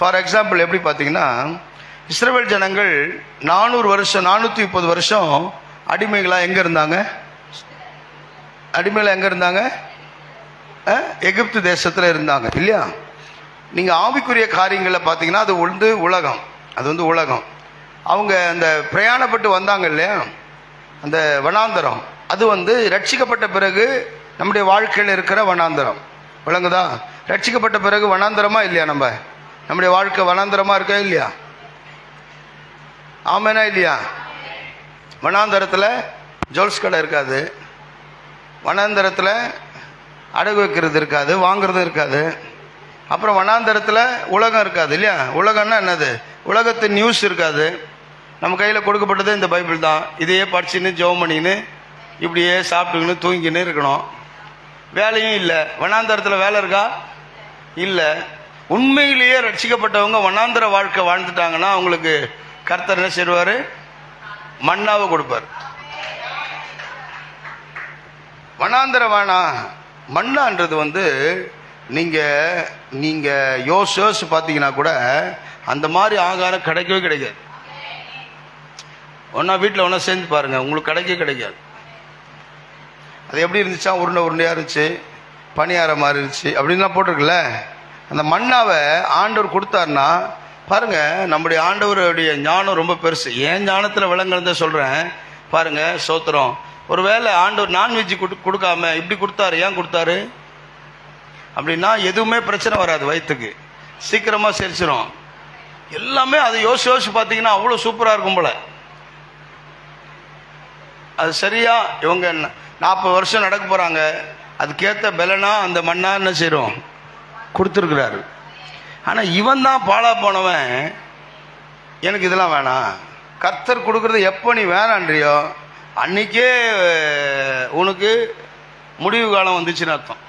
For example எப்படி பார்த்தீங்கன்னா, இஸ்ரவேல் ஜனங்கள் 400 வருஷம் 430 வருஷம் அடிமைகளாக எங்கே இருந்தாங்க? அடிமைகளாக எங்கே இருந்தாங்க? எகிப்து தேசத்தில் இருந்தாங்க இல்லையா? நீங்கள் ஆவிக்குரிய காரியங்களில் பார்த்தீங்கன்னா அது வந்து உலகம், அது வந்து உலகம். அவங்க அந்த பிரயாணப்பட்டு வந்தாங்க இல்லையா, அந்த வனாந்தரம், அது வந்து ரட்சிக்கப்பட்ட பிறகு நம்முடைய வாழ்க்கையில் இருக்கிற வனாந்தரம். விளங்குதா? ரட்சிக்கப்பட்ட பிறகு வனாந்தரமா இல்லையா? நம்முடைய வாழ்க்கை வனாந்தரமா இருக்கா இல்லையா? ஆமேனா இல்லையா? வனாந்தரத்தில் ஜுவல்ஸ் கடை இருக்காது, வனாந்தரத்தில் அடகு வைக்கிறது இருக்காது, வாங்கிறது இருக்காது. அப்புறம் வனாந்தரத்தில் உலகம் இருக்காது இல்லையா? உலகம்னா என்னது? உலகத்தின் நியூஸ் இருக்காது. நம்ம கையில் கொடுக்கப்பட்டது இந்த பைபிள் தான். இதையே படிச்சுன்னு ஜெபம் பண்ணின்னு இப்படியே சாப்பிட்டுக்கின்னு தூங்கின்னு இருக்கணும். வேலையும் இல்லை. வனாந்தரத்தில் வேலை இருக்கா? இல்லை. உண்மையிலேயே ரட்சிக்கப்பட்டவங்க வனாந்தர வாழ்க்கை வாழ்ந்துட்டாங்கன்னா அவங்களுக்கு கர்த்தர் என்ன செய்வார்? மன்னாவை கொடுப்பார். வனாந்தர மன்னான்றது வந்து நீங்கள் யோசிச்சு பார்த்தீங்கன்னா கூட அந்த மாதிரி ஆகாரம் கிடைக்கவே கிடைக்காது. ஒன்றா வீட்டில் ஒன்றா சேர்ந்து பாருங்கள், உங்களுக்கு கிடைக்காது. அது எப்படி இருந்துச்சா? உருண்டையாக இருந்துச்சு, பணியாரம் மாதிரி இருந்துச்சு அப்படின்லாம் போட்டிருக்குல்ல. அந்த மன்னாவை ஆண்டவர் கொடுத்தாருன்னா பாருங்கள், நம்முடைய ஆண்டவருடைய ஞானம் ரொம்ப பெருசு. ஏன் ஞானத்தில் விளங்குறத சொல்கிறேன் பாருங்கள். சோத்திரம். ஒருவேளை ஆண்டவர் நான்வெஜ் கொடுக்காம இப்படி கொடுத்தாரு. ஏன் கொடுத்தாரு அப்படின்னா எதுவுமே பிரச்சனை வராது, வயிற்றுக்கு சீக்கிரமாக செரிச்சிடும் எல்லாமே. அது யோசிச்சு பார்த்தீங்கன்னா அவ்வளோ சூப்பராக இருக்கும் போல. அது சரியா இவங்க 40 வருஷம் நடக்க போகிறாங்க, அதுக்கேற்ற பலனா அந்த மண்ணா என்ன செய்கிறோம் கொடுத்துருக்குறாரு. ஆனால் இவன் தான் பாழா போனவன், எனக்கு இதெல்லாம் வேணாம். கர்த்தர் கொடுக்குறது எப்போ நீ வேணான்றியோ அன்றைக்கே உனக்கு முடிவு காலம் வந்துச்சுன்னு அர்த்தம்.